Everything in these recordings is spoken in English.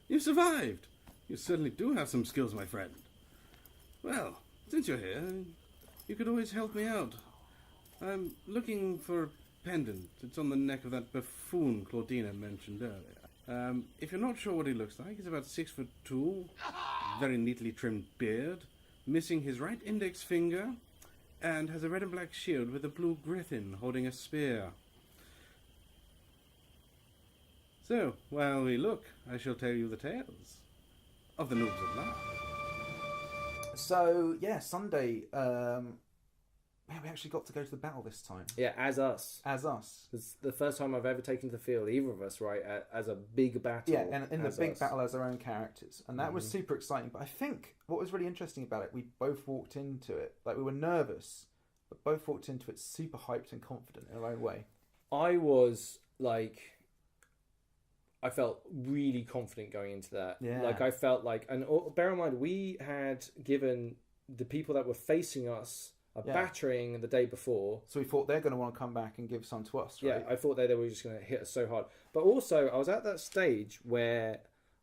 You survived! You certainly do have some skills, my friend. Well, since you're here, you could always help me out. I'm looking for a pendant. It's on the neck of that buffoon Claudina mentioned earlier. If you're not sure what he looks like, he's about 6'2", very neatly trimmed beard, missing his right index finger, and has a red and black shield with a blue griffin holding a spear. So, while we look, I shall tell you the tales of the noobs at L.A.R.P. So, yeah, Sunday, we actually got to go to the battle this time. Yeah, as us. As us. It's the first time I've ever taken to the field, either of us, right, as a big battle. Yeah, and in the big us. battle as our own characters. And that was super exciting. But I think what was really interesting about it, we both walked into it, like we were nervous, but both walked into it super hyped and confident in our own way. I was like... I felt really confident going into that. Yeah. Like I felt like, and bear in mind, we had given the people that were facing us a battering the day before. So we thought they're going to want to come back and give some to us, right? Yeah, I thought they were just going to hit us so hard. But also, I was at that stage where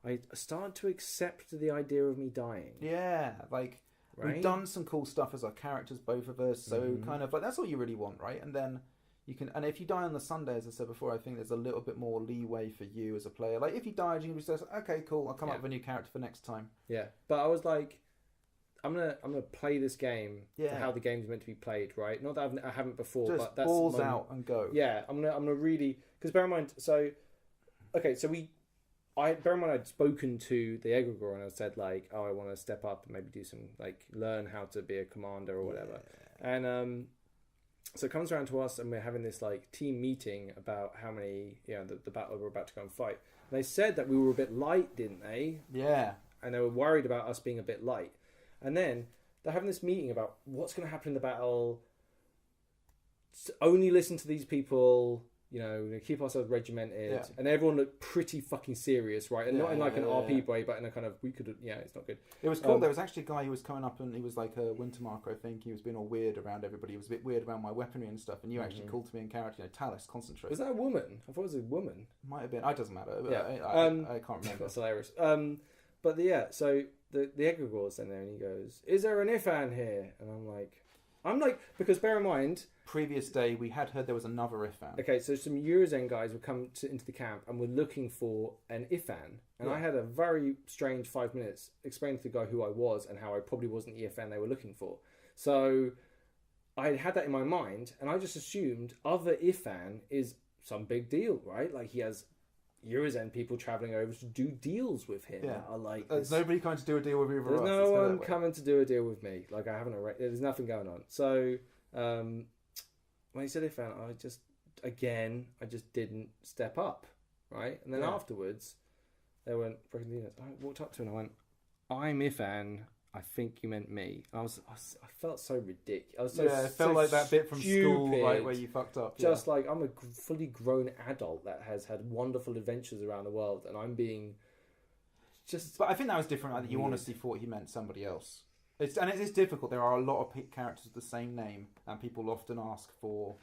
I started to accept the idea of me dying. Yeah, like we've done some cool stuff as our characters, both of us. So kind of like that's all you really want, right? And then you can, and if you die on the Sunday, as I said before, I think there's a little bit more leeway for you as a player. Like if you died, you can just say, okay, cool, I'll come up with a new character for next time. Yeah, but I was like, I'm gonna play this game for how the game's meant to be played, right? Not that I haven't before, just but that's balls out and go. Yeah, I'm gonna really, because bear in mind, so bear in mind I'd spoken to the egregore and I said like, oh, I want to step up and maybe do some like learn how to be a commander or whatever, and so it comes around to us and we're having this like team meeting about how many, the battle we're about to go and fight. And they said that we were a bit light, didn't they? Yeah. And they were worried about us being a bit light. And then they're having this meeting about what's going to happen in the battle. Only listen to these people, keep ourselves regimented. Yeah. And everyone looked pretty fucking serious, right? And not in like an RP way, but in a kind of, it's not good. It was cool. There was actually a guy who was coming up and he was like a winter marker, I think. He was being all weird around everybody. He was a bit weird around my weaponry and stuff. And you actually called to me in character, Talus, concentrate. Was that a woman? I thought it was a woman. Might have been. It doesn't matter. Yeah. I can't remember. That's hilarious. So the egregore's in there and he goes, is there an Ifan here? And I'm like, because bear in mind, previous day we had heard there was another Ifan. Okay, so some Eurozen guys would come into the camp and were looking for an Ifan. And I had a very strange 5 minutes explaining to the guy who I was and how I probably wasn't the Ifan they were looking for. So I had that in my mind and I just assumed other Ifan is some big deal, right? Like he has Eurozen people travelling over to do deals with him. Yeah. Are like, there's nobody coming to do a deal with you. There's no one coming to do a deal with me. Like I haven't. There's nothing going on. So when he said Ifan, I just didn't step up, right? And then afterwards, they went. I walked up to him and I went, "I'm Ifan. I think you meant me." I felt so ridiculous. It felt like that bit from school, right, where you fucked up. Just like I'm a fully grown adult that has had wonderful adventures around the world, and I'm being just. But I think that was different. Like, you honestly thought he meant somebody else. It is difficult. There are a lot of characters with the same name, and people often ask for,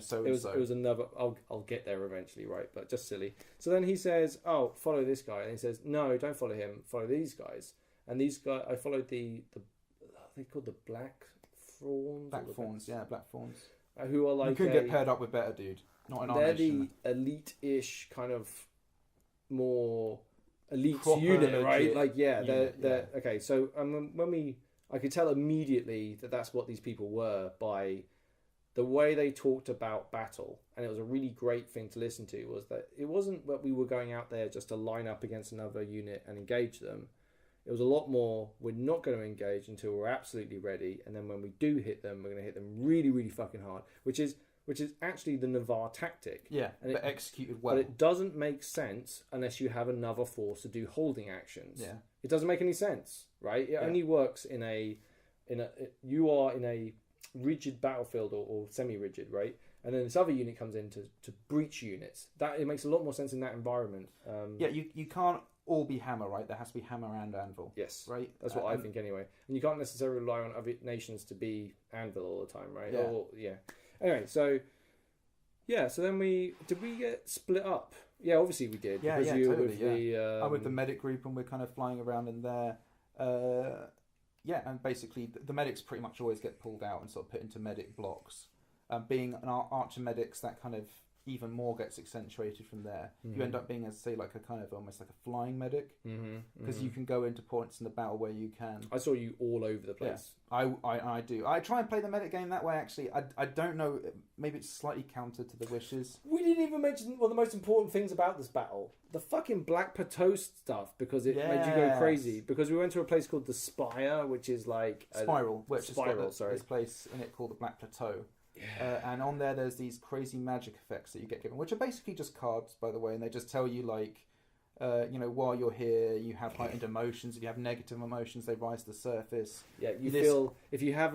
so and so. It was another. I'll get there eventually, right? But just silly. So then he says, "Oh, follow this guy," and he says, "No, don't follow him. Follow these guys." And these guys, I followed they called the Black Fawns. Black Fawns. Who are like you couldn't get paired up with better, dude. Not in our nation. They're the elite-ish kind of more elite Proper unit, legit right? Like unit, they're okay. So I could tell immediately that that's what these people were by the way they talked about battle, and it was a really great thing to listen to. Was that it wasn't that we were going out there just to line up against another unit and engage them. It was a lot more, we're not going to engage until we're absolutely ready, and then when we do hit them, we're going to hit them really, really fucking hard, which is actually the Navarre tactic. Yeah, but executed well. But it doesn't make sense unless you have another force to do holding actions. Yeah. It doesn't make any sense, right? It only works you are in a rigid battlefield or semi-rigid, right? And then this other unit comes in to breach units. It makes a lot more sense in that environment. You can't all be hammer, right? There has to be hammer and anvil. Yes. Right? That's what I think anyway. And you can't necessarily rely on other nations to be anvil all the time, right? Yeah. Anyway, so then did we get split up? Yeah, obviously we did. Yeah, because yeah, you were totally. with Yeah. the, I'm with the medic group, and we're kind of flying around in there. Yeah, and basically the medics pretty much always get pulled out and sort of put into medic blocks. Being an archer medics, that kind of even more gets accentuated from there. You end up being, as say, like a kind of almost like a flying medic, because you can go into points in the battle where you can. I saw you all over the place. Yeah, I do. I try and play the medic game that way. Actually, I don't know. Maybe it's slightly counter to the wishes. We didn't even mention one of the most important things about this battle: the fucking Black Plateau stuff, because it made you go crazy. Because we went to a place called the Spire, which is like Spiral, which Spiral. has got this place in it called the Black Plateau. And on there's these crazy magic effects that you get given, which are basically just cards, by the way, and they just tell you like, while you're here, you have heightened emotions. If you have negative emotions, they rise to the surface. Yeah, you feel if you have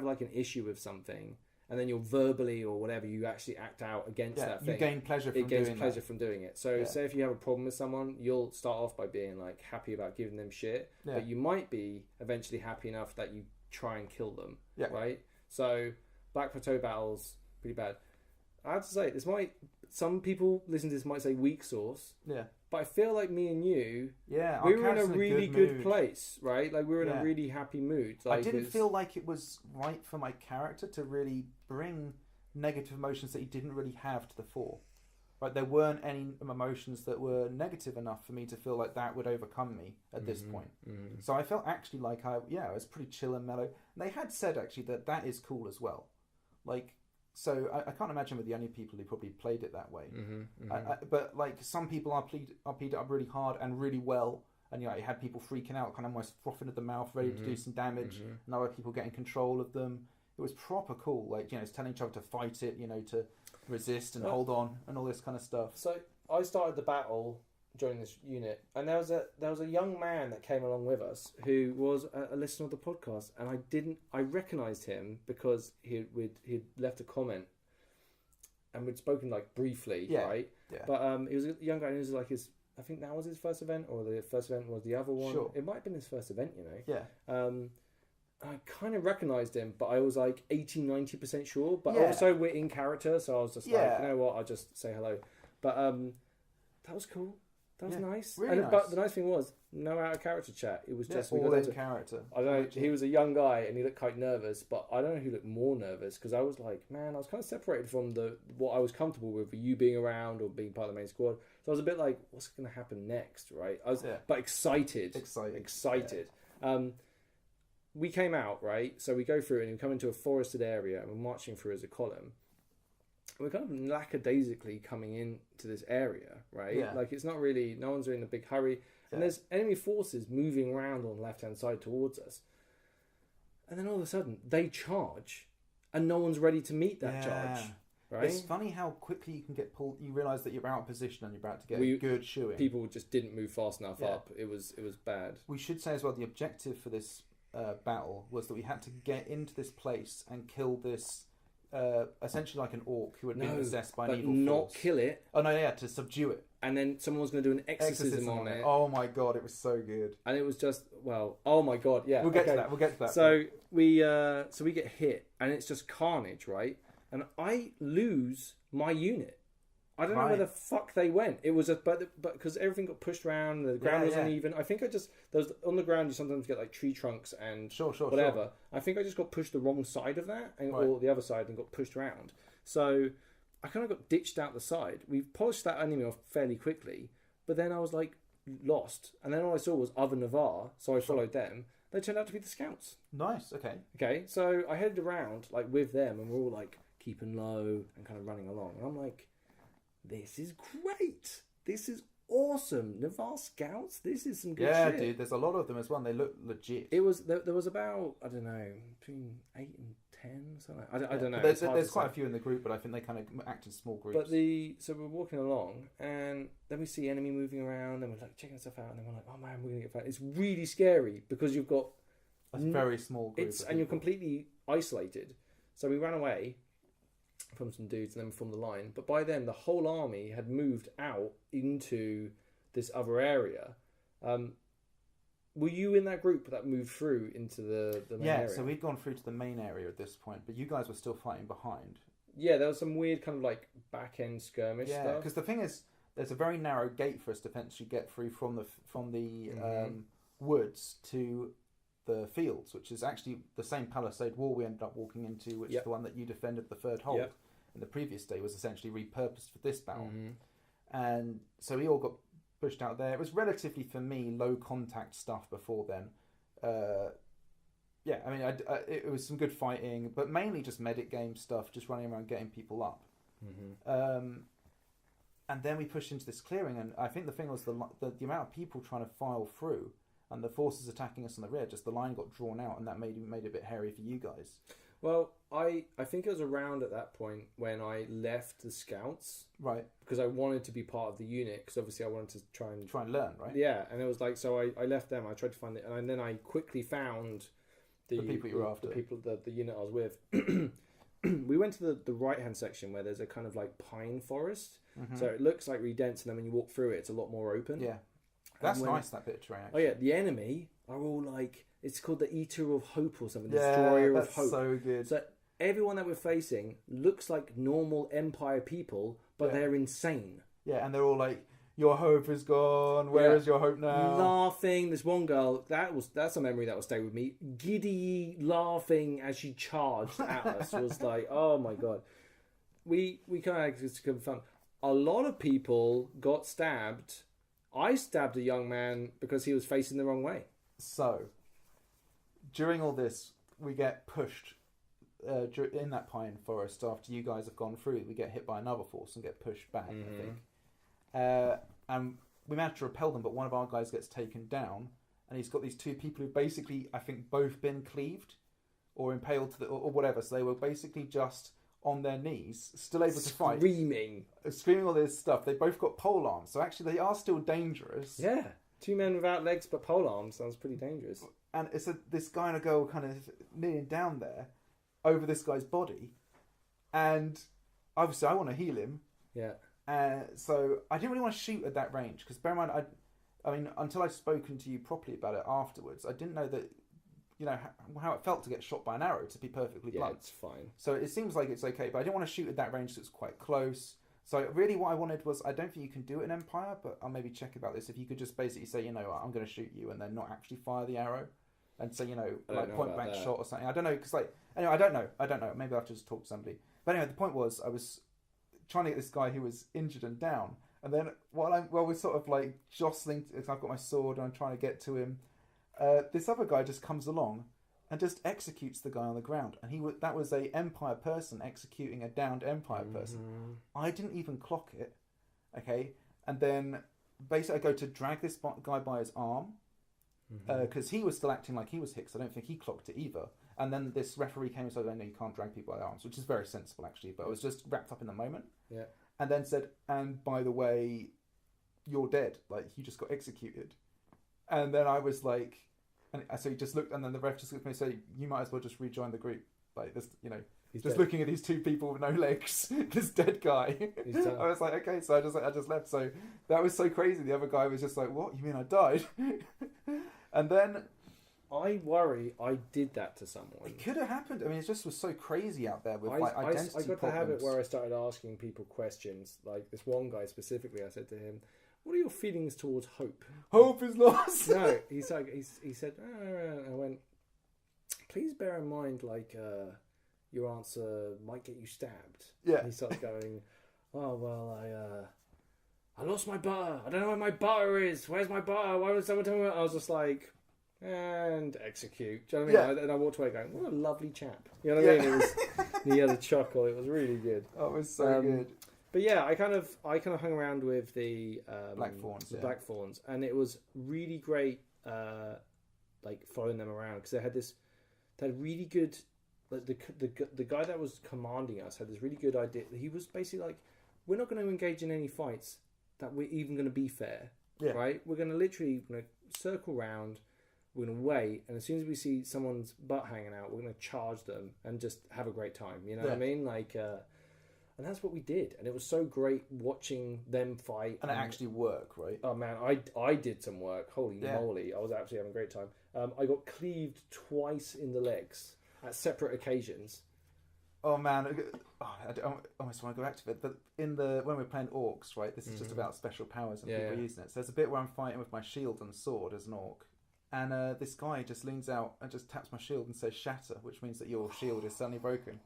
like an issue with something, and then you're verbally or whatever, you actually act out against that thing. You gain pleasure from doing that. From doing it. So say if you have a problem with someone, you'll start off by being like happy about giving them shit, but you might be eventually happy enough that you try and kill them. Yeah. Right. So Black Plateau battles pretty bad. I have to say, some people listen to this might say weak sauce. Yeah. But I feel like me and you, we were in a really good place, right? Like we were in a really happy mood. Like, I didn't feel like it was right for my character to really bring negative emotions that he didn't really have to the fore. Right, there weren't any emotions that were negative enough for me to feel like that would overcome me at this point. So I felt actually like I was pretty chill and mellow. And they had said actually that is cool as well. Like, so I can't imagine we're the only people who probably played it that way. But like some people RP'd it up really hard and really well, and you had people freaking out, kind of almost frothing at the mouth, ready to do some damage, and other people getting control of them. It was proper cool. Like it's telling each other to fight it, to resist and hold on and all this kind of stuff. So I started the battle joining this unit, and there was a young man that came along with us who was a listener of the podcast, and I recognised him because he'd left a comment, and we'd spoken like briefly, right? Yeah. But he was a young guy, and he was like I think that was his first event, or the first event was the other one. Sure. It might have been his first event, Yeah. I kind of recognised him, but I was like 80-90% sure. But also we're in character, so I was just like, you know what, I'll just say hello. But that was cool. That was nice. Really nice. But the nice thing was, no out of character chat. It was just all in character. I don't know. He was a young guy and he looked quite nervous, but I don't know who looked more nervous, because I was like, man, I was kind of separated from what I was comfortable with you being around or being part of the main squad. So I was a bit like, what's going to happen next, right? I was, but excited. Yeah. We came out, right? So we go through and we come into a forested area and we're marching through as a column. We're kind of lackadaisically coming into this area, right? Yeah. Like it's not really, no one's in a big hurry. And there's enemy forces moving around on the left-hand side towards us. And then all of a sudden, they charge and no one's ready to meet that charge. Right? It's funny how quickly you can get pulled. You realise that you're out of position and you're about to get a good shoe in. People just didn't move fast enough up. It was bad. We should say as well, the objective for this battle was that we had to get into this place and kill this essentially like an orc who had been possessed by an evil force. Not kill it. Oh no, to subdue it. And then someone was going to do an exorcism on it. Oh my god, it was so good. And it was just, oh my god, yeah. We'll get to that. So we get hit and it's just carnage, right? And I lose my unit. I don't know where the fuck they went. It was but because everything got pushed around, the ground was uneven. I think on the ground you sometimes get like tree trunks and whatever. Sure. I think I just got pushed the wrong side of that, or the other side, and got pushed around. So I kind of got ditched out the side. We polished that enemy off fairly quickly, but then I was like lost, and then all I saw was other Navarre, so I followed them. They turned out to be the scouts. Nice. Okay. So I headed around like with them, and we're all like keeping low and kind of running along, and I'm like, this is great. This is awesome. Navarre Scouts. This is some good shit. Yeah, dude. There's a lot of them as well. And they look legit. It was there was about, I don't know, between 8 and 10 or something. I don't know. There's quite a few in the group, but I think they kind of act in small groups. But so we're walking along, and then we see enemy moving around, and we're like checking stuff out, and then we're like, oh man, we're gonna get found. It's really scary because you've got a very small group. And you're completely isolated. So we ran away from some dudes and then from the line, but by then the whole army had moved out into this other area. Were you in that group that moved through into the main area? Yeah, so we'd gone through to the main area at this point, but you guys were still fighting behind. Yeah, there was some weird kind of like back end skirmish stuff. Because the thing is, there's a very narrow gate for us to potentially get through from the woods to the fields, which is actually the same palisade wall we ended up walking into, which is the one that you defended the third hold in the previous day, was essentially repurposed for this battle. And so we all got pushed out there. It was relatively, for me, low contact stuff before then. I mean, it was some good fighting, but mainly just medic game stuff, just running around getting people up. And then we pushed into this clearing, and I think the thing was the amount of people trying to file through, and the forces attacking us on the rear. Just the line got drawn out, and that made it a bit hairy for you guys. Well, I think it was around at that point when I left the scouts, right? Because I wanted to be part of the unit, because obviously I wanted to try and learn, right? Yeah, and it was like, so I left them. I tried to find it, and then I quickly found the people you were after, the unit I was with. We went to the right hand section where there's a kind of like pine forest, so it looks like really dense, and then when you walk through it, it's a lot more open. Yeah, that's nice. That bit of terrain. Actually. Oh yeah, the enemy are all like, it's called the Eater of Hope or something. The Destroyer of Hope. So good. So everyone that we're facing looks like normal Empire people, but they're insane. Yeah, and they're all like, "Your hope is gone. Where is your hope now?" Laughing. This one girl, that's a memory that will stay with me. Giddy laughing as she charged at us was like, oh my god. We kind of just good fun. A lot of people got stabbed. I stabbed a young man because he was facing the wrong way. So, during all this, we get pushed in that pine forest. After you guys have gone through, we get hit by another force and get pushed back, I think. And we managed to repel them, but one of our guys gets taken down, and he's got these two people who basically, I think, both been cleaved or impaled or whatever. So they were basically just on their knees, still able to fight, screaming all this stuff. They both got pole arms, so actually they are still dangerous. Yeah, two men without legs but pole arms sounds pretty dangerous. And it's this guy and a girl kind of kneeling down there over this guy's body, and obviously I want to heal him. Yeah. So I didn't really want to shoot at that range, because bear in mind, I mean, until I'd spoken to you properly about it afterwards, I didn't know that, you know, how it felt to get shot by an arrow, to be perfectly blunt. Yeah, it's fine. So it seems like it's okay, but I didn't want to shoot at that range, so it's quite close. So really what I wanted was, I don't think you can do it in Empire, but I'll maybe check about this. If you could just basically say, you know, I'm going to shoot you, and then not actually fire the arrow, and say, you know, like point blank shot or something. I don't know, because like, anyway, I don't know. Maybe I'll have to just talk to somebody. But anyway, the point was, I was trying to get this guy who was injured and down, and then while we're sort of like jostling, I've got my sword and I'm trying to get to him, this other guy just comes along and just executes the guy on the ground, and that was a Empire person executing a downed Empire person. I didn't even clock it, okay, and then basically I go to drag this guy by his arm, because he was still acting like he was hit, so I don't think he clocked it either. And then this referee came and said, "I know you can't drag people by their arms," which is very sensible actually, but I was just wrapped up in the moment. Yeah. And then said, "And by the way, you're dead. Like, you just got executed." And then I was like, and so he just looked, and then the ref just looked at me and said, "You might as well just rejoin the group. Like, this, you know." He's just dead. Looking at these two people with no legs, this dead guy. I was like, okay, so I just left. So that was so crazy. The other guy was just like, "What? You mean I died?" And then I worry I did that to someone. It could have happened. I mean, it just was so crazy out there with like identity I got problems. the habit where I started asking people questions. Like this one guy specifically, I said to him, "What are your feelings towards hope?" Hope is lost. No, he said, I went, "Please bear in mind, like, your answer might get you stabbed." Yeah. And he starts going, "Oh well, I lost my butter. I don't know where my butter is. Where's my butter? Why would someone tell me?" I was just like, and execute. Do you know what I mean? Yeah. And I walked away going, "What a lovely chap." You know what I mean? It was, he had a chuckle. It was really good. Oh, it was so good. But yeah, I kind of hung around with the Black Fawns, and it was really great, like following them around, because they had really good, like the guy that was commanding us had this really good idea. He was basically like, "We're not going to engage in any fights that we're even going to be fair, right? We're going to circle round, we're going to wait, and as soon as we see someone's butt hanging out, we're going to charge them and just have a great time." You know what I mean? Like, and that's what we did, and it was so great watching them fight. And it actually worked, right? Oh man, I did some work. Holy moly, I was absolutely having a great time. I got cleaved twice in the legs at separate occasions. Oh man, I almost want to go back to it. But when we're playing orcs, right? This is just about special powers and people using it. So there's a bit where I'm fighting with my shield and sword as an orc, and this guy just leans out and just taps my shield and says "shatter," which means that your shield is suddenly broken.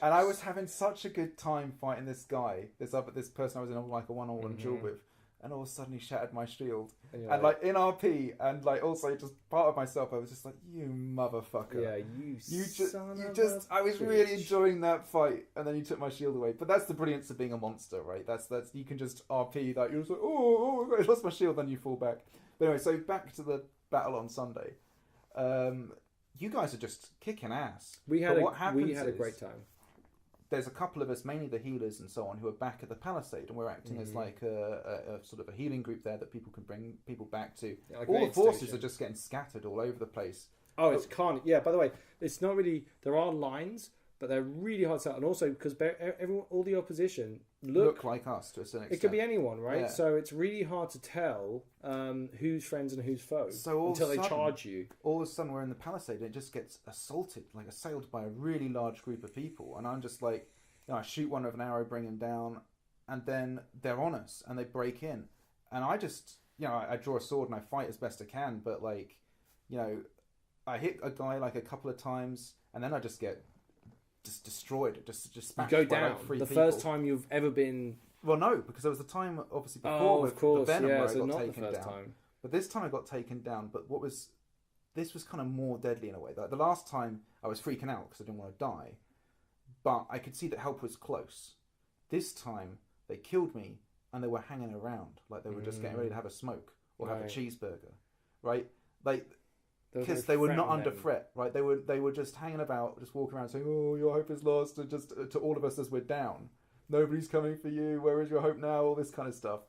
And I was having such a good time fighting this guy, this person I was in like a one-on-one duel with, and all of a sudden he shattered my shield. And like in RP, and like also just part of myself, I was just like, you motherfucker. Yeah, I was really enjoying that fight, and then you took my shield away. But that's the brilliance of being a monster, right? That's you can just RP that, you're just like, oh my god, I lost my shield, then you fall back. But anyway, so back to the battle on Sunday. You guys are just kicking ass. We had a great time. There's a couple of us, mainly the healers and so on, who are back at the Palisade, and we're acting as like a sort of a healing group there that people can bring people back to. Yeah, like all the forces are just getting scattered all over the place. Oh, it's carnage. Yeah, by the way, it's not really... There are lines, but they're really hard to tell. And also, because all the opposition look like us to a certain extent. It could be anyone, right? Yeah. So it's really hard to tell who's friends and who's foes until they charge you. All of a sudden, we're in the Palisade and it just gets assailed by a really large group of people. And I'm just like, I shoot one with an arrow, bring him down, and then they're on us and they break in. And I just, I draw a sword and I fight as best I can. But I hit a guy like a couple of times and then I just get destroyed, just smashed. You go down. Like the first time you've ever been. Well, no, because there was the time obviously before with the Venom where I got taken down. Time. But this time I got taken down. But this was kind of more deadly in a way. Like the last time I was freaking out because I didn't want to die, but I could see that help was close. This time they killed me and they were hanging around like they were just getting ready to have a smoke or have a cheeseburger, right? Like. Because they were not under threat, right? They were just hanging about, just walking around saying, "Oh, your hope is lost," and just to all of us as we're down. Nobody's coming for you. Where is your hope now? All this kind of stuff.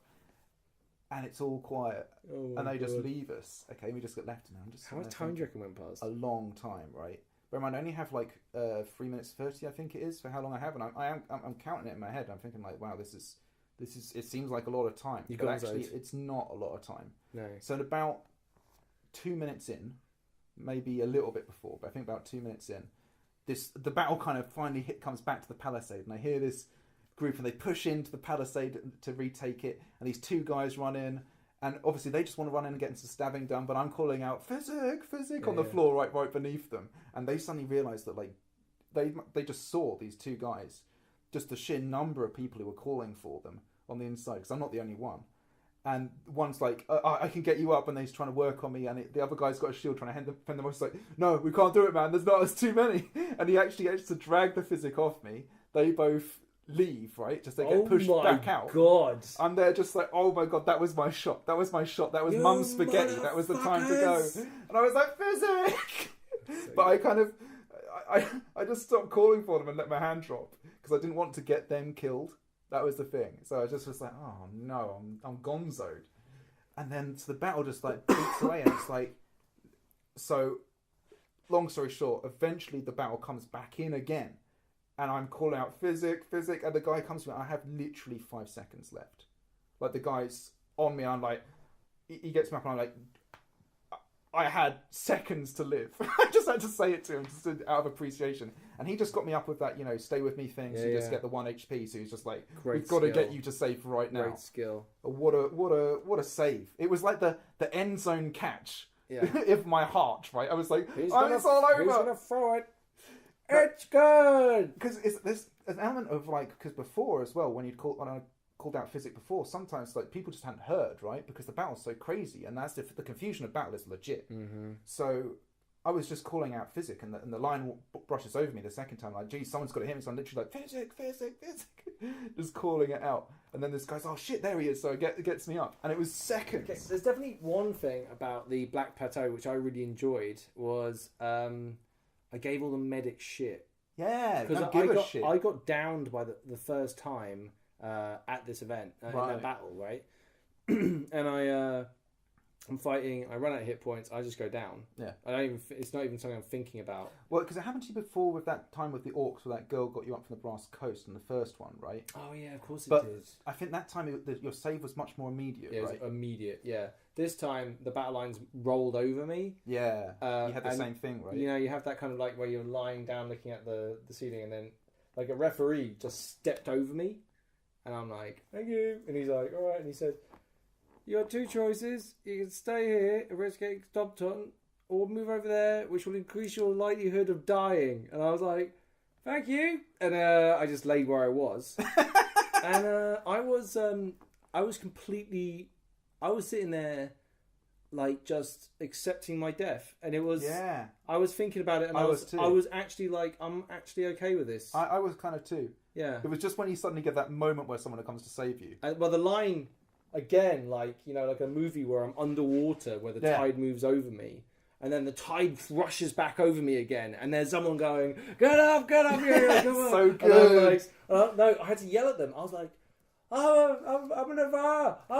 And it's all quiet, and they just leave us. Okay, we just get left now. How much time do you reckon went past? A long time, right? Bear in mind, I only have like 3 minutes 30, I think it is, for how long I have, and I'm counting it in my head. I'm thinking like, wow, this is. It seems like a lot of time, but actually, it's not a lot of time. No. So at about 2 minutes in. Maybe a little bit before, but I think about 2 minutes in, the battle kind of finally comes back to the Palisade, and I hear this group, and they push into the Palisade to retake it, and these two guys run in, and obviously they just want to run in and get some stabbing done, but I'm calling out physic on the floor right beneath them, and they suddenly realise that like they just saw these two guys, just the sheer number of people who were calling for them on the inside, because I'm not the only one. And one's like, I can get you up, and he's trying to work on me, and the other guy's got a shield trying to defend them. I was like, no, we can't do it, man. There's too many. And he actually gets to drag the physic off me. They both leave, right? Just they get pushed back out. God. And they're just like, oh my god, that was my shot. That was mum's spaghetti. That was the time to go. And I was like, physic. But I kind of, I just stopped calling for them and let my hand drop because I didn't want to get them killed. That was the thing. So I just was like, oh no, I'm gonzoed. And then so the battle just like beats away, and it's like, so long story short, eventually the battle comes back in again, and I'm calling out physic, and the guy comes to me, and I have literally 5 seconds left. Like the guy's on me, I'm like, he gets me up, and I'm like, I had seconds to live. I just had to say it to him just out of appreciation. And he just got me up with that, stay with me thing, so you just get the 1 HP. So he's just like, we've got to get you to save right now. Great skill. What a save. It was like the end zone catch of my heart, right? I was like, it's all over. Who's going to throw it? It's good! Because there's an element of like, because before as well, when when I called out physic before, sometimes like people just hadn't heard, right? Because the battle's so crazy, and that's the confusion of battle is legit. Mm-hmm. So I was just calling out physic, and the line brushes over me the second time, like, geez, someone's got to hit me, so I'm literally like, physic, just calling it out. And then this guy's, oh shit, there he is, so it gets me up. And it was seconds. Okay, there's definitely one thing about the Black Plateau, which I really enjoyed, was I gave all the medics shit. Yeah, because I got downed by the first time at this event, in that battle, right? And I'm fighting, I run out of hit points, I just go down. Yeah. It's not even something I'm thinking about. Well, because it happened to you before with that time with the orcs where that girl got you up from the brass coast in the first one, right? Oh yeah, of course but it did. I think that time your save was much more immediate, right? It was immediate, yeah. This time, the battle lines rolled over me. Yeah, you had the same thing, right? You have that kind of like where you're lying down looking at the ceiling, and then like a referee just stepped over me, and I'm like, thank you, and he's like, all right, and he said, you got two choices. You can stay here and risk getting stomped on, or move over there, which will increase your likelihood of dying. And I was like, thank you. And I just laid where I was. And I was sitting there, like, just accepting my death. And it was, I was thinking about it, and I was actually like, I'm actually okay with this. I was kind of too. Yeah. It was just when you suddenly get that moment where someone comes to save you. Well, the line, again, like, you know, like a movie where I'm underwater, where the tide moves over me. And then the tide rushes back over me again, and there's someone going, get up here, come on. So good. No, I had to yell at them. I was like, I'm an L.R.P,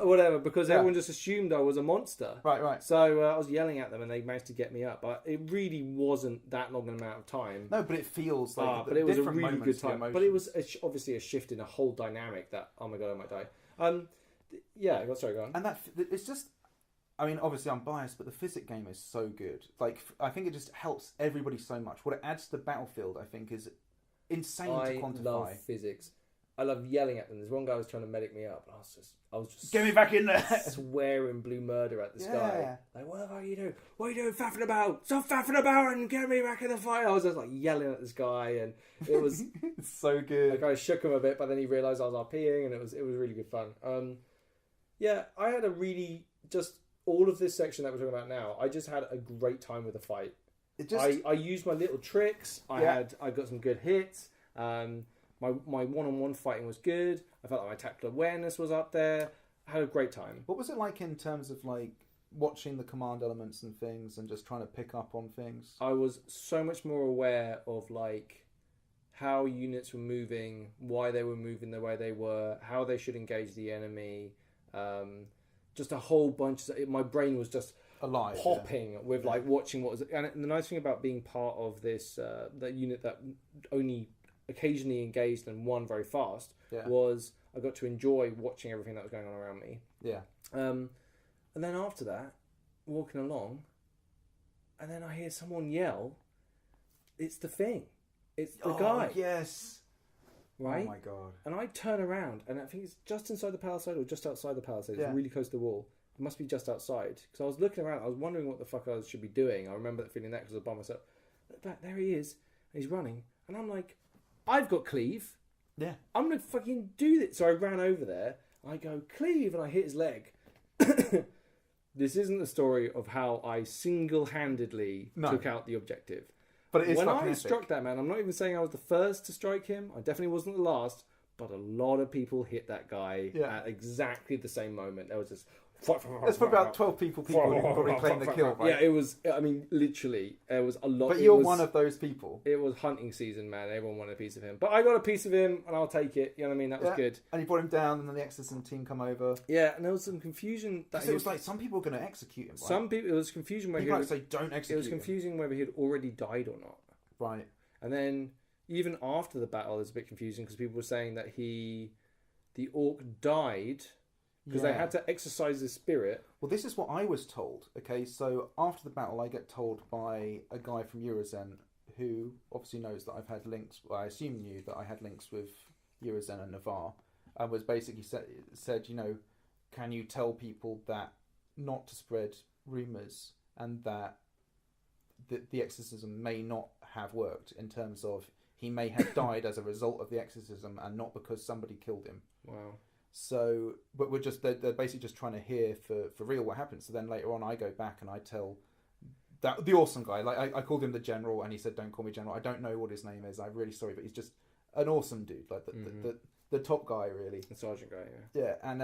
or whatever, because everyone just assumed I was a monster. Right. So I was yelling at them, and they managed to get me up. But it really wasn't that long an amount of time. No, but it feels like but it was a really good time. But it was obviously a shift in a whole dynamic that, oh my God, I might die. Sorry, go on. And it's just... I mean, obviously I'm biased, but the physics game is so good. Like, I think it just helps everybody so much. What it adds to the battlefield, I think, is insane to quantify. I love physics. I love yelling at them. There's one guy who was trying to medic me up, and I was just get me back in there, swearing blue murder at this guy. Like, what the fuck are you doing? What are you doing, faffing about? Stop faffing about and get me back in the fight. I was just like yelling at this guy, and it was it's so good. Like, I shook him a bit, but then he realised I was RPing, and it was really good fun. I had a really just. All of this section that we're talking about now, I just had a great time with the fight. I used my little tricks. I got some good hits. My one-on-one fighting was good. I felt like my tactical awareness was up there. I had a great time. What was it like in terms of like watching the command elements and things and just trying to pick up on things? I was so much more aware of like how units were moving, why they were moving the way they were, how they should engage the enemy. Just a whole bunch of... My brain was just alive, popping with like watching what was... And the nice thing about being part of this that unit that only occasionally engaged and won very fast was I got to enjoy watching everything that was going on around me. Yeah. And then after that, walking along, and then I hear someone yell, it's the thing. It's the guy. Yes. Right? Oh my God. And I turn around, and I think it's just inside the palisade or just outside the palisade. It's really close to the wall. It must be just outside. Because I was looking around, I was wondering what the fuck I should be doing. I remember feeling that because I was by myself. Look back, there he is. And he's running. And I'm like, I've got cleave. Yeah. I'm going to fucking do this. So I ran over there. I go, cleave, and I hit his leg. This isn't the story of how I single-handedly took out the objective. But it is when fucking I epic. struck that man, I'm not even saying I was the first to strike him. I definitely wasn't the last. But a lot of people hit that guy at exactly the same moment. There was this... There's probably about 12 people who probably claimed the kill, right? Yeah, it was... I mean, literally, there was a lot... But you're one of those people. It was hunting season, man. Everyone wanted a piece of him. But I got a piece of him, and I'll take it. You know what I mean? That was good. And you brought him down, and then the exorcism team come over. Yeah, and there was some confusion. It was like some people were going to execute him, right? Some people... It was confusion whether people like to say, don't execute him. It was confusing whether he had already died or not. Right. And then, even after the battle, it's a bit confusing, because people were saying that the orc died... Because they had to exercise his spirit. Well, this is what I was told. Okay, so after the battle, I get told by a guy from Eurozen who obviously knows that I've had links. Well, I assume knew that I had links with Eurozen and Navarre, and was basically said, you know, can you tell people that not to spread rumours and that the exorcism may not have worked in terms of he may have died as a result of the exorcism and not because somebody killed him. Wow. So, but they're basically just trying to hear for real what happened. So then later on, I go back and I tell that the awesome guy, like I called him the general, and he said, "Don't call me general." I don't know what his name is. I'm really sorry, but he's just an awesome dude, like the top guy, really. The sergeant guy, yeah. And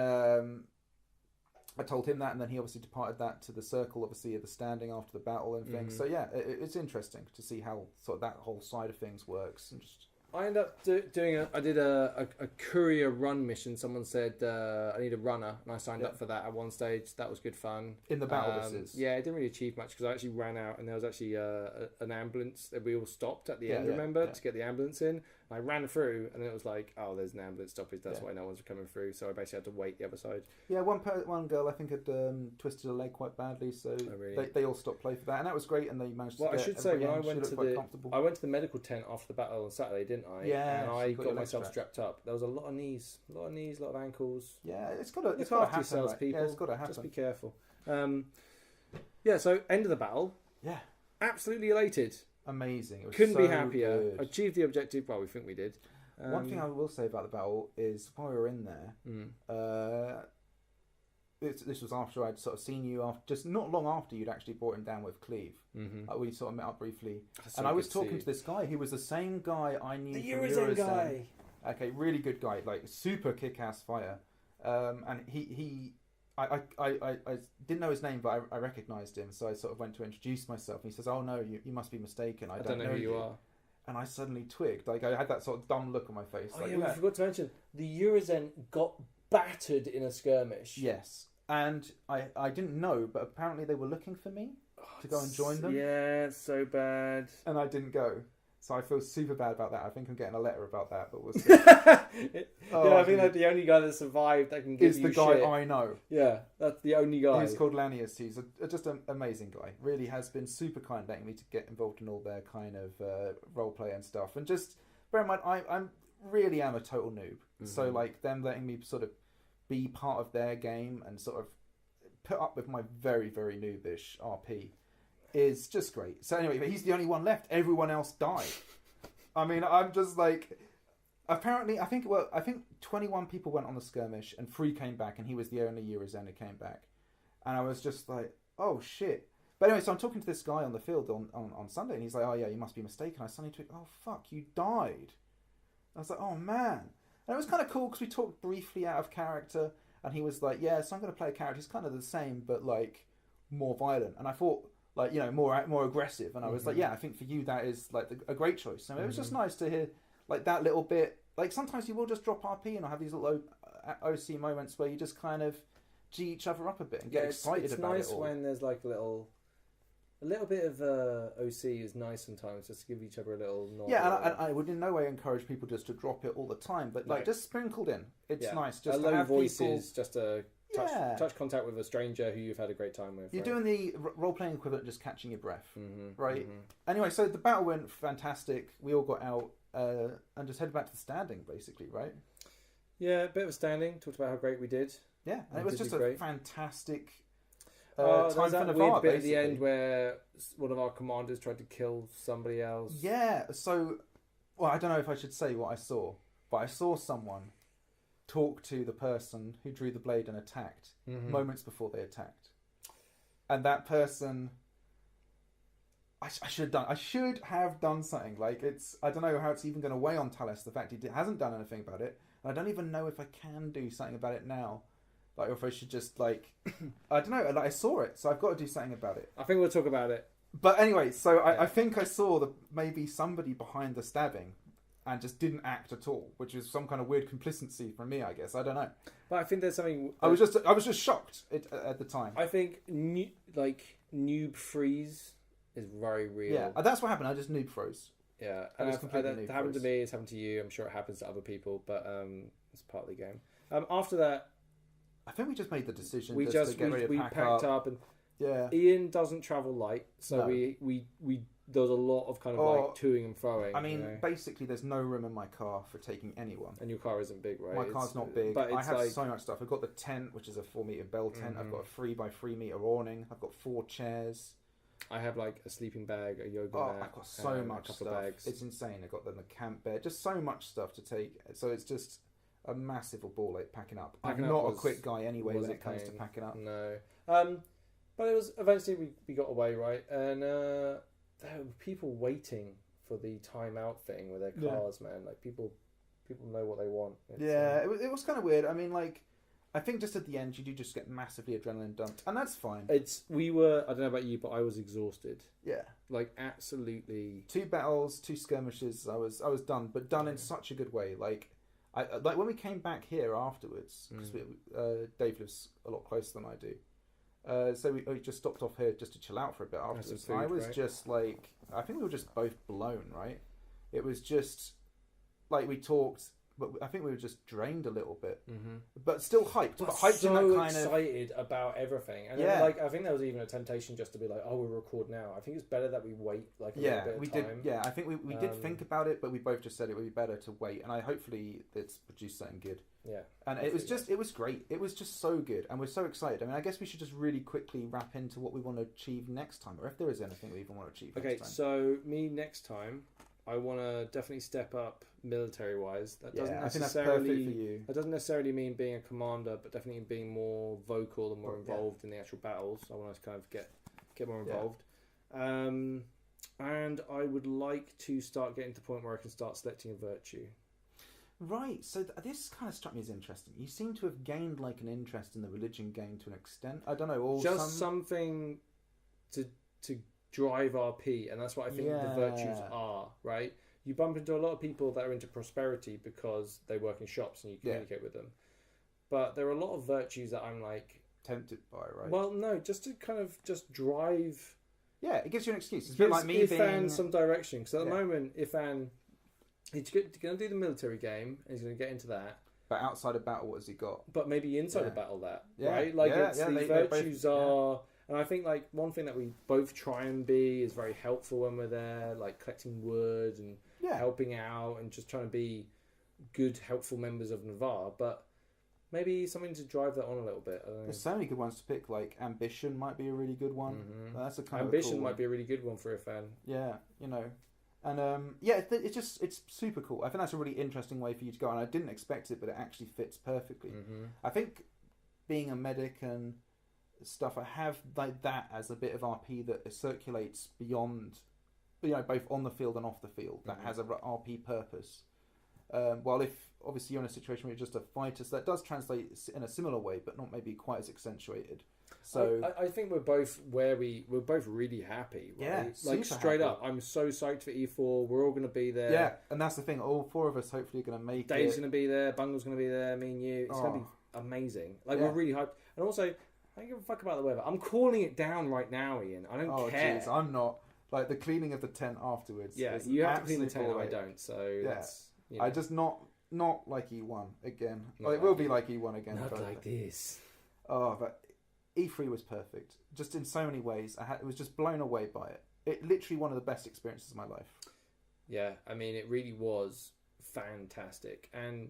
I told him that, and then he obviously departed that to the circle, obviously at the standing after the battle and things. So yeah, it's interesting to see how sort of that whole side of things works, and just. I ended up doing I did a courier run mission. Someone said I need a runner, and I signed up for that at one stage. That was good fun. In the battle, this is. Yeah, it didn't really achieve much because I actually ran out, and there was actually an ambulance that we all stopped at the end. Remember to get the ambulance in, And I ran through, and it was like, oh, there's an ambulance stoppage. That's Yeah. why no one's coming through. So I basically had to wait the other side. Yeah, one girl I think had twisted a leg quite badly, so Oh, really? they all stopped play for that, and that was great. And they managed Well, to I get should say, when everybody I in. She went looked to quite comfortable. I went to the medical tent after the battle on Saturday, didn't I? Yeah, and so I you got got your legs myself strapped. strapped up. There was a lot of knees, a lot of ankles. Yeah, it's got to Look happen. after yourselves, Right? people. Yeah, it's got to happen. Just be careful. Yeah, so end of the battle. Yeah, Absolutely elated. amazing. It was Couldn't be so happier. good. Achieved the objective. Well, we think we did. One thing I will say about the battle is while we were in there, this was after I'd sort of seen you after, just not long after you'd actually brought him down with Cleve. We sort of met up briefly, and I was talking to this guy. He was the same guy I knew the from Eurozen guy. Okay, really good guy, like super kick-ass fighter. And I didn't know his name, but I recognised him, so I sort of went to introduce myself. And he says, "Oh no, you must be mistaken. I don't know who you are." And I suddenly twigged, like I had that sort of dumb look on my face. Oh like, yeah, we forgot to mention the Eurozen got battered in a skirmish. Yes, and I didn't know, but apparently they were looking for me to go and join them. Yeah, it's so bad. And I didn't go. So I feel super bad about that. I think I'm getting a letter about that, but we'll see. Yeah, I think like the only guy that survived that can give is you the guy shit. I know. Yeah, that's the only guy. He's called Lanius. He's just an amazing guy. Really has been super kind, letting me to get involved in all their kind of role play and stuff. And just bear in mind, I'm really am a total noob. So like them letting me sort of be part of their game and sort of put up with my very, very noobish RP is just great. So anyway, but he's the only one left. Everyone else died. I mean, I'm just like, apparently, I think 21 people went on the skirmish and 3 came back, and he was the only Eurozen who came back. And I was just like, oh shit. But anyway, so I'm talking to this guy on the field on Sunday, and he's like, oh yeah, you must be mistaken. I suddenly took, oh fuck, you died. I was like, oh man. And it was kind of cool because we talked briefly out of character, and he was like, yeah, so I'm going to play a character who's kind of the same, but like more violent. And I thought, like, you know, more aggressive. And I was like, yeah, I think for you that is like a great choice. So it was just nice to hear like that little bit. Like sometimes you will just drop RP and I'll have these little OC moments where you just kind of G each other up a bit and get excited about it all. It's nice when there's like a little bit of OC is nice sometimes, just to give each other a little nod. Yeah, and I would in no way encourage people just to drop it all the time, but like just sprinkled in. It's nice just a to low have voices, people... just a touch contact with a stranger who you've had a great time with. You're doing the role-playing equivalent, just catching your breath, right? Mm-hmm. Anyway, so the battle went fantastic. We all got out and just headed back to the standing, basically, right? Yeah, a bit of a standing. Talked about how great we did. Yeah, and it was just a fantastic time for that Navarre, weird bit basically. at the end where one of our commanders tried to kill somebody else. Yeah, so, well, I don't know if I should say what I saw, but I saw someone talk to the person who drew the blade and attacked moments before they attacked. And that person... I should have done something. Like, I don't know how it's even going to weigh on Talis, the fact he hasn't done anything about it. And I don't even know if I can do something about it now. Like, or if I should just, like... I don't know. Like, I saw it, so I've got to do something about it. I think we'll talk about it. But anyway, so I think I saw maybe somebody behind the stabbing and just didn't act at all, which is some kind of weird complicity from me, I guess. I don't know. But I think there's something... I was just shocked at the time. I think, noob freeze is very real. Yeah, that's what happened. I just noob froze. Yeah, I and just completely noob it happened to froze. me, it's happened to you, I'm sure it happens to other people, but it's part of the game. After that, I think we just made the decision we to just get ready to pack packed up and yeah. Ian doesn't travel light, so No. we there was a lot of kind of like toing and throwing. I mean, you know? basically, there's no room in my car for taking anyone. And your car isn't big, right? My car's not big. But I it's have like, so much stuff. I've got the tent, which is a 4-meter bell tent. I've got a 3x3 meter awning. I've got 4 chairs. I have like a sleeping bag, a yoga mat. I've got so much a couple stuff. of bags. It's insane. I've got the camp bed. Just so much stuff to take. So it's just a massive ball like packing up. Packing I'm up not a was- quick guy anyway was when a it comes to pain. packing up. No. But it was eventually we got away, right? And there were people waiting for the timeout thing with their cars, man. Like people know what they want. It was kind of weird. I mean, like, I think just at the end you do just get massively adrenaline dumped, and that's fine. I don't know about you, but I was exhausted. Yeah. Like absolutely. 2 battles, 2 skirmishes. I was done, but done in such a good way. Like when we came back here afterwards, because Dave lives a lot closer than I do. So we just stopped off here just to chill out for a bit afterwards. Food, I was right? just like, I think we were just both blown, right? It was just like we talked, but I think we were just drained a little bit, Mm-hmm. but still hyped. But hyped so in that kind excited about everything, and Yeah. then, like I think there was even a temptation just to be like, "Oh, we'll record now." I think it's better that we wait like a little bit of we time. did. Yeah, I think we did think about it, but we both just said it would be better to wait, and hopefully it's produced something good. Yeah, And it was great. It was just so good, and we're so excited. I mean, I guess we should just really quickly wrap into what we want to achieve next time, or if there is anything we even want to achieve. Okay, next time. so me next time, I want to definitely step up military-wise. That doesn't I think that's perfect for you. That doesn't necessarily mean being a commander, but definitely being more vocal and more involved in the actual battles. I want to kind of get more involved. And I would like to start getting to the point where I can start selecting a virtue. Right, so this kind of struck me as interesting. You seem to have gained like an interest in the religion game to an extent. I don't know, or just something to drive RP, and that's what I think the virtues are. Right, you bump into a lot of people that are into prosperity because they work in shops and you communicate with them. But there are a lot of virtues that I'm like tempted by, right? Well, no, just to kind of just drive. Yeah, it gives you an excuse. It's a bit like me being some direction. Because at the moment, he's going to do the military game, and he's going to get into that. But outside of battle, what has he got? But maybe inside of battle, right? Like, the virtues are... And I think, like, one thing that we both try and be is very helpful when we're there, like collecting wood and helping out and just trying to be good, helpful members of Navarre. But maybe something to drive that on a little bit. I don't know. There's so many good ones to pick. Like ambition might be a really good one. Mm-hmm. That's a kind ambition of cool might be a really good one for a fan. Yeah, you know, and it's super cool. I think that's a really interesting way for you to go, and I didn't expect it, but it actually fits perfectly. Mm-hmm. I think being a medic and stuff, I have like that as a bit of RP that circulates beyond, you know, both on the field and off the field. That has a RP purpose. While if obviously you're in a situation where you're just a fighter, so that does translate in a similar way, but not maybe quite as accentuated. So I think we're both we're both really happy. Right? Yeah, like straight up, I'm so psyched for E4. We're all going to be there. Yeah, and that's the thing. All four of us hopefully are going to make it. Dave's going to be there. Bungle's going to be there. Me and you. It's going to be amazing. Like we're really hyped. And also, I don't give a fuck about the weather. I'm calling it down right now, Ian. I don't care. Geez, I'm not. Like the cleaning of the tent afterwards. Yeah, you have to clean the tent. I don't. So that's. You know. I just not like E1 again. Well, it will be like E1 again. Not like this. Oh, but E3 was perfect. Just in so many ways. I was just blown away by it. It literally one of the best experiences of my life. Yeah, I mean, it really was fantastic. And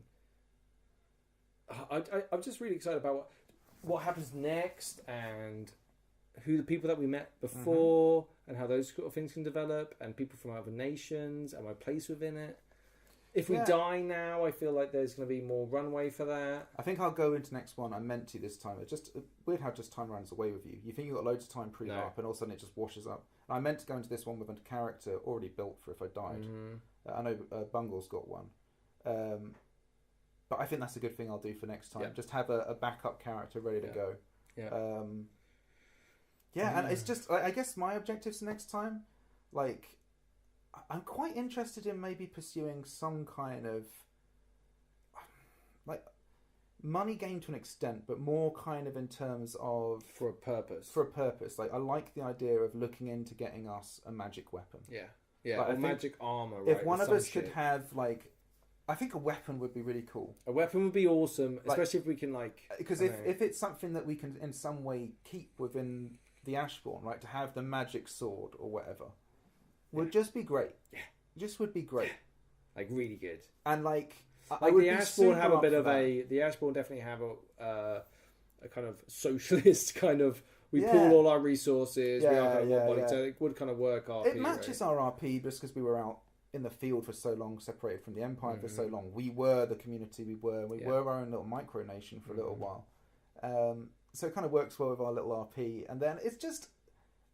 I'm just really excited about what happens next and who the people that we met before and how those sort of things can develop and people from other nations and my place within it. If we die now, I feel like there's going to be more runway for that. I think I'll go into next one. I meant to this time. It's just weird how just time runs away with you. You think you've got loads of time pre-LARP and all of a sudden it just washes up. And I meant to go into this one with a character already built for if I died. I know Bungle's got one. But I think that's a good thing I'll do for next time. Just have a backup character ready to go. And it's just, I guess my objectives next time, like, I'm quite interested in maybe pursuing some kind of, like, money gain to an extent, but more kind of in terms of... For a purpose. Like, I like the idea of looking into getting us a magic weapon. Yeah, like, or magic armor, right? If one of us could have, like... I think a weapon would be really cool. A weapon would be awesome, especially if we can, like... Because if it's something that we can in some way keep within the Ashbourne, right, to have the magic sword or whatever, would just be great. Yeah. Just would be great. Like, really good. And, like... Like, the Ashbourne have a bit of a... The Ashbourne definitely have a kind of socialist kind of... We pool all our resources, we are kind of one body, so it would kind of work RP. It matches our RP just because we were out in the field for so long, separated from the Empire for so long. We were the community we were. We were our own little micronation for a little while. So it kind of works well with our little RP. And then it's just...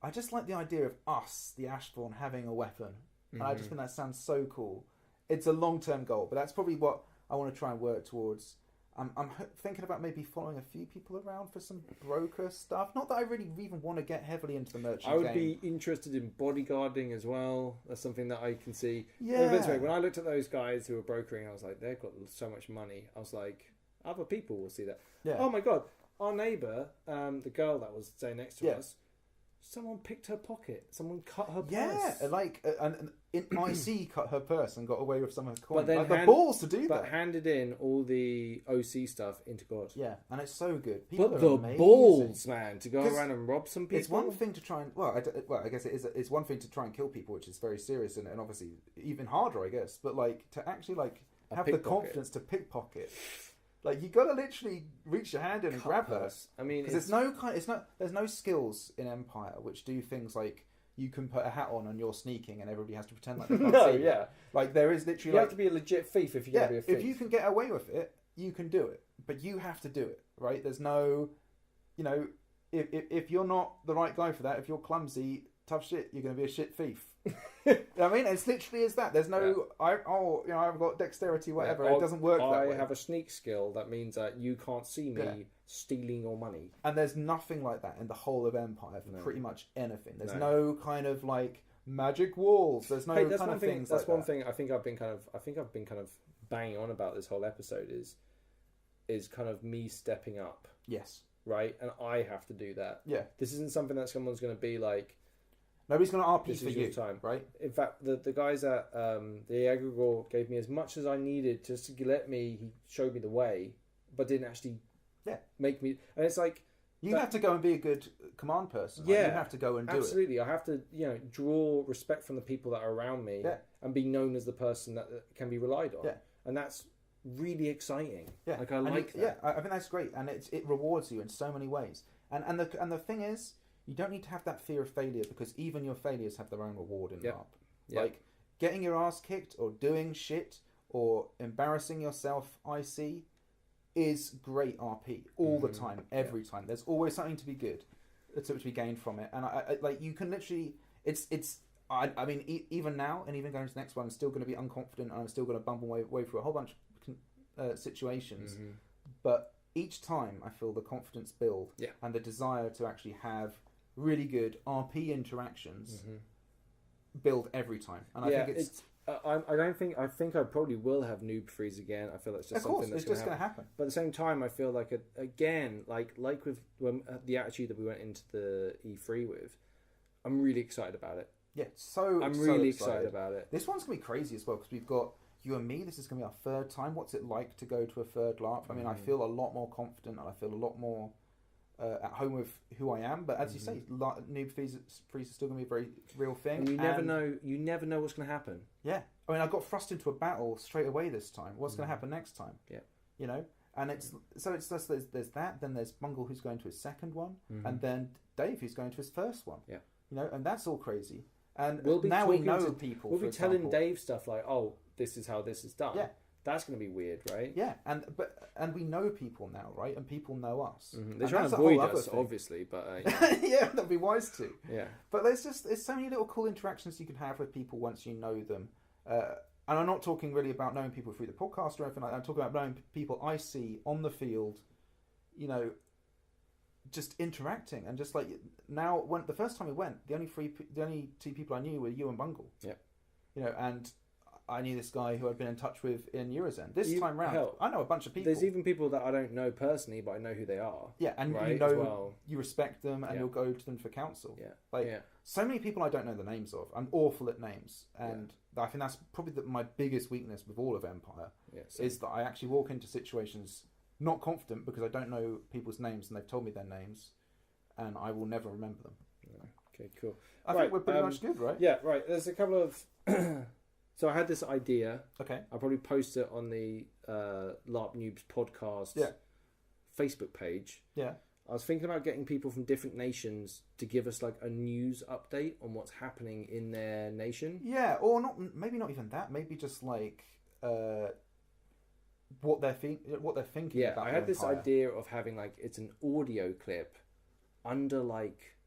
I just like the idea of us, the Ashbourne, having a weapon. And I just think that sounds so cool. It's a long-term goal, but that's probably what I want to try and work towards. I'm thinking about maybe following a few people around for some broker stuff. Not that I really even want to get heavily into the merchant game. I would be interested in bodyguarding as well. That's something that I can see. Yeah. When I looked at those guys who were brokering, I was like, they've got so much money. I was like, other people will see that. Yeah. Oh my God. Our neighbour, the girl that was staying next to us, Someone picked her pocket. Someone cut her purse. Yeah, like and IC cut her purse and got away with some of her coin. But then like, the balls to do but that. handed in all the OC stuff into God. Yeah, and it's so good. People But are the amazing. balls, man, to go 'Cause around and rob some people. It's one thing to try and I guess it is. It's one thing to try and kill people, which is very serious and obviously even harder, I guess. But like to actually like have the pickpocket. confidence to pickpocket. Like you gotta literally reach your hand in and grab her. I mean, Because there's no skills in Empire which do things like you can put a hat on and you're sneaking and everybody has to pretend like they can't no, see you. yeah. Like there is literally You have to be a legit thief if you're going to be a thief. if you can get away with it, you can do it. But you have to do it, right? There's no, if you're not the right guy for that, if you're clumsy, tough shit, you're going to be a shit thief. I mean, it's literally is that. There's no, I've got dexterity, whatever. It doesn't work that way. I have a sneak skill that means that you can't see me stealing your money. And there's nothing like that in the whole of Empire for pretty much anything. There's no kind of like magic walls. There's no kind of things. That's like one that. thing I think I've been kind of banging on about this whole episode is kind of me stepping up. Yes. Right, and I have to do that. Yeah. This isn't something that someone's going to be like. Nobody's going to RP This for is you, your time, right? In fact, the guys at the Egregore gave me as much as I needed just to let me. He showed me the way, but didn't actually make me. And it's like you have to go and be a good command person. Right? Yeah, you have to go and do absolutely. I have to draw respect from the people that are around me, and be known as the person that can be relied on. Yeah, and that's really exciting. Yeah, like I like that. Yeah, I think that's great, and it rewards you in so many ways. And the thing is, you don't need to have that fear of failure because even your failures have their own reward in LARP. Like getting your ass kicked or doing shit or embarrassing yourself, IC, is great RP all the time, every time. There's always something to be good, to be gained from it, and I like you can literally. I mean, even now, and even going to the next one, I'm still going to be unconfident, and I'm still going to bumble way through a whole bunch of situations, but each time I feel the confidence build and the desire to actually have really good RP interactions build every time, and I think it's. I think I probably will have noob freeze again. I feel that's just something that's going to happen. But at the same time, I feel like again, like with the attitude that we went into the E3 with, I'm really excited about it. Yeah, I'm really excited about it. This one's gonna be crazy as well because we've got you and me. This is gonna be our third time. What's it like to go to a third LARP? I mean, I feel a lot more confident and I feel a lot more at home with who I am. But as you say, noob freeze is still gonna be a very real thing. And you never know what's gonna happen. Yeah, I mean, I got thrust into a battle straight away this time. What's gonna happen next time? Yeah, and it's just there's that. Then there's Bungle who's going to his second one, and then Dave who's going to his first one. Yeah, and that's all crazy. And now we know people. We'll be telling Dave stuff like, "Oh, this is how this is done." Yeah, that's going to be weird, right? Yeah, and we know people now, right? And people know us. They're trying to avoid us, obviously, but yeah, that'd be wise to. Yeah, but there's so many little cool interactions you can have with people once you know them. And I'm not talking really about knowing people through the podcast or anything like that. I'm talking about knowing people I see on the field, just interacting and just like now. When the first time we went, the only two people I knew were you and Bungle. Yeah, and I knew this guy who I'd been in touch with in Eurozen. This time round, I know a bunch of people. There's even people that I don't know personally, but I know who they are. Yeah, and you respect them, and you'll go to them for counsel. Yeah, so many people I don't know the names of. I'm awful at names, and I think that's probably my biggest weakness with all of Empire. Is that I actually walk into situations not confident because I don't know people's names, and they've told me their names, and I will never remember them. Okay, cool. I think we're pretty much good, right? Yeah, right. There's a couple of. So I had this idea. Okay. I'll probably post it on the LARP Noobs podcast Facebook page. Yeah. I was thinking about getting people from different nations to give us like a news update on what's happening in their nation. Yeah, or maybe not even that. Maybe just like what they're thinking. Yeah, about I had this idea of having like it's an audio clip under like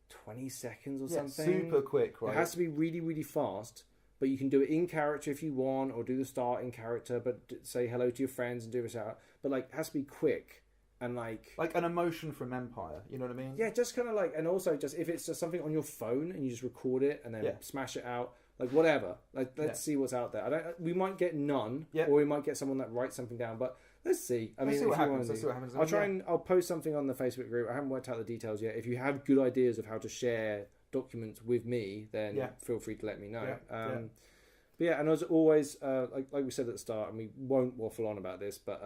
20 seconds or something. Super quick, right? It has to be really, really fast. But you can do it in character if you want, or do the start in character, but say hello to your friends and do this out. But like, it has to be quick and like an emotion from Empire. You know what I mean? Yeah, just kind of like, and also just if it's just something on your phone and you just record it and then smash it out. Like whatever. Like let's see what's out there. We might get none, or we might get someone that writes something down. But let's see. Let's see what happens. I'll try and I'll post something on the Facebook group. I haven't worked out the details yet. If you have good ideas of how to share documents with me, then feel free to let me know. But yeah, and as always, like we said at the start, and we won't waffle on about this, but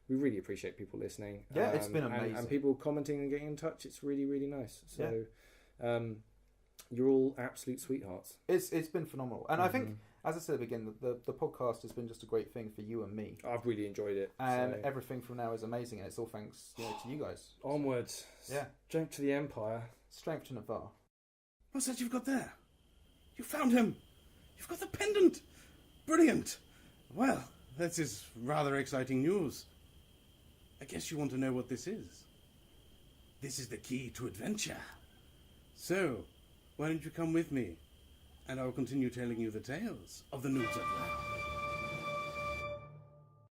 we really appreciate people listening. Yeah, it's been amazing. And people commenting and getting in touch. It's really, really nice. So you're all absolute sweethearts. It's been phenomenal. And I think, as I said at the beginning, the podcast has been just a great thing for you and me. I've really enjoyed it. And everything from now is amazing, and it's all thanks to you guys. Onwards. Yeah. Strength to the Empire. Strength to Navarre. What's that you've got there? You found him! You've got the pendant! Brilliant! Well, this is rather exciting news. I guess you want to know what this is. This is the key to adventure. So, why don't you come with me, and I will continue telling you the tales of the Noobs of L.A.R.P.